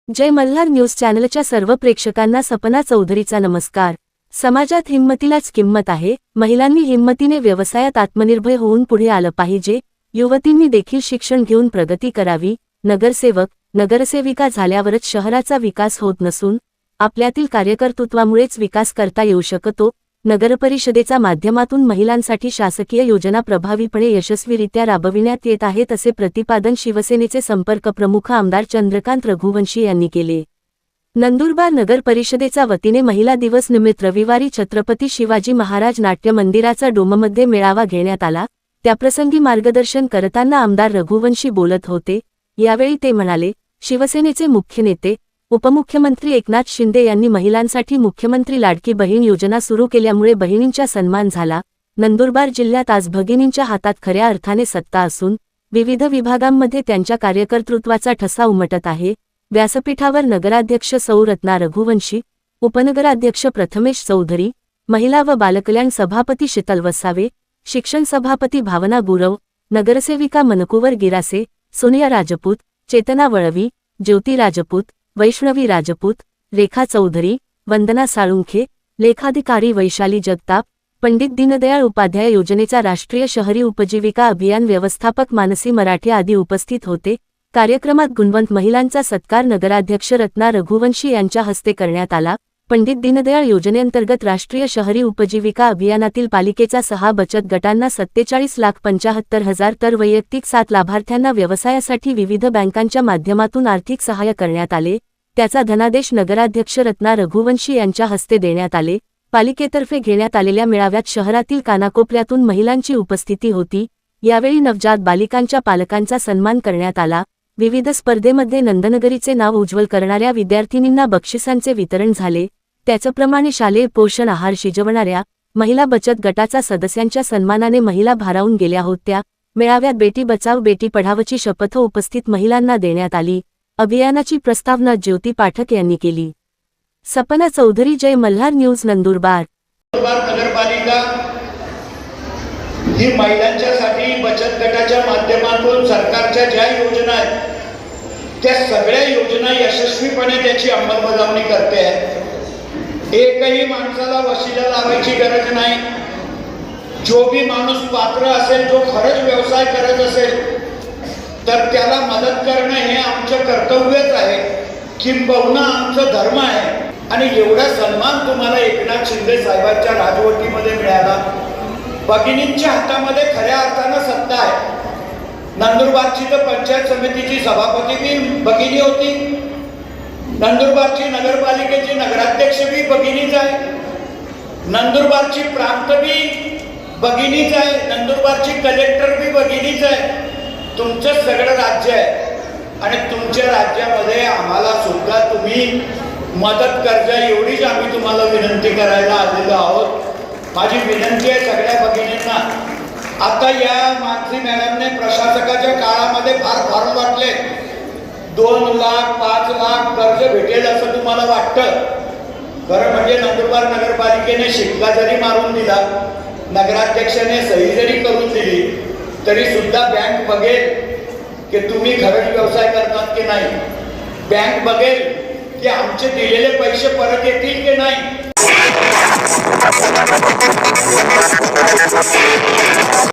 जय Malhar news चॅनलच्या सर्व प्रेक्षकांना सपना चौधरीचा नमस्कार। समाजात हिम्मतीलाच किंमत आहे। महिलांनी हिम्मतीने व्यवसायात आत्मनिर्भर होऊन पुढे आलं पाहिजे। युवतींनी देखील शिक्षण घेऊन प्रगती करावी। नगरसेवक नगरसेविका झाल्यावरच शहराचा विकास होत नसून आपल्यातील कार्यकर्तृत्वामुळेच विकास करता येऊ शकतो। नगरपरिषदेच्या माध्यमातून महिलांसाठी शासकीय योजना प्रभावीपणे यशस्वीरित्या राबविण्यात येत आहेत असे प्रतिपादन शिवसेनेचे संपर्क प्रमुख आमदार चंद्रकांत रघुवंशी यांनी केले। नंदुरबार नगर परिषदेच्या वतीने महिला दिवस निमित्त रविवारी छत्रपती शिवाजी महाराज नाट्य मंदिराचा डोममध्ये मेळावा घेण्यात आला। त्याप्रसंगी मार्गदर्शन करताना आमदार रघुवंशी बोलत होते। यावेळी ते म्हणाले, शिवसेनेचे मुख्य नेते उपमुख्यमंत्री एकनाथ शिंदे यांनी महिलांसाठी मुख्यमंत्री लाडकी बहीण योजना सुरू केल्यामुळे बहिणींचा सन्मान झाला। नंदुरबार जिल्ह्यात आज भगिनींच्या हातात खऱ्या अर्थाने सत्ता असून विविध विभागांमध्ये त्यांच्या कार्यकर्तृत्वाचा ठसा उमटत आहे। व्यासपीठावर नगराध्यक्ष सौ रत्ना रघुवंशी, उपनगराध्यक्ष प्रथमेश चौधरी, महिला व बालकल्याण सभापती शीतल वसावे, शिक्षण सभापती भावना गुरव, नगरसेविका मनकुवर गिरासे, सोनिया राजपूत, चेतना वळवी, ज्योती राजपूत, वैष्णवी राजपूत, रेखा चौधरी, वंदना साळुंखे, लेखाधिकारी वैशाली जगताप, पंडित दीनदयाळ उपाध्याय योजनेचा राष्ट्रीय शहरी उपजीविका अभियान व्यवस्थापक मानसी मराठे आदी उपस्थित होते। कार्यक्रमात गुणवंत महिलांचा सत्कार नगराध्यक्ष रत्ना रघुवंशी यांच्या हस्ते करण्यात आला। पंडित दीनदयाळ योजनेअंतर्गत राष्ट्रीय शहरी उपजीविका अभियानातील पालिकेचा 6 बचत गटांना 47,75,000 तर वैयक्तिक 7 लाभार्थ्यांना व्यवसायासाठी विविध बँकांच्या माध्यमातून आर्थिक सहाय्य करण्यात आले। त्याचा धनादेश नगराध्यक्ष रत्ना रघुवंशी यांच्या हस्ते देण्यात आले। पालिकेतर्फे घेण्यात आलेल्या मेळाव्यात शहरातील कानाकोपऱ्यातून महिलांची उपस्थिती होती। यावेळी नवजात बालिकांच्या पालकांचा सन्मान करण्यात आला। विविध स्पर्धेमध्ये नंदनगरीचे नाव उज्ज्वल करणाऱ्या विद्यार्थिनींना बक्षिसांचे वितरण झाले। त्याचप्रमाणे शालेय पोषण आहार शिजवणाऱ्या महिला बचत गटाचा सदस्यांच्या सन्मानाने महिला भारावून गेल्या होत्या। मेळाव्यात बेटी बचाव बेटी पढावची शपथ उपस्थित महिलांना देण्यात आली। अभियानाची प्रस्तावना ज्योती पाठक यांनी केली। सपना चौधरी, जय मल्हार न्यूज, नंदुरबार। नगरपालिका ही महिलांच्यासाठी बचत गटाच्या माध्यमातून सरकारच्या ज्या योजना आहेत त्या सगळ्या योजना यशस्वीपणे त्याची अंमलबजावणी करते आहे। एकही माणसाला वशिला लावायची गरज नाही। जो भी माणूस पात्र असेल, जो खरंच व्यवसाय करत असेल तर त्याला मदत करणं हे आमचं कर्तव्यच आहे, किंबहुना आमचं धर्म आहे। आणि एवढा सन्मान तुम्हाला एकनाथ शिंदे साहेबांच्या राजवटीमध्ये मिळाला। भगिनींच्या हातामध्ये खऱ्या अर्थानं सत्ता आहे। नंदुरबारची तर पंचायत समितीची सभापती बी भगिनी होती, नंदुरबारची नगरपालिकेची नगराध्यक्ष बी भगिनीच आहे, नंदुरबारची प्रांत बी भगिनीच आहे, नंदुरबारची कलेक्टर बी भगिनीच आहे। तुमचं सगळं राज्य आहे आणि तुमच्या राज्यामध्ये आम्हाला सुद्धा तुम्ही मदत करजा एवढीच आम्ही तुम्हाला विनंती करायला आलेलो आहोत। माझी विनंती आहे सगळ्या भगिनींना, आता या मानसी मॅडमने प्रशासकाच्या काळामध्ये फार फॉर्म वाटले, 2 लाख 5 लाख कर्ज भेटेल असं तुम्हाला वाटतं। खरं म्हणजे नंदुरबार नगरपालिकेने शिक्का जरी मारून दिला, नगराध्यक्षाने सही जरी करून दिली, तरी सुद्धा बँक बघेल की तुम्ही खरंच व्यवसाय करतात की नाही। बँक बघेल की आमचे दिलेले पैसे परत येतील की नाही।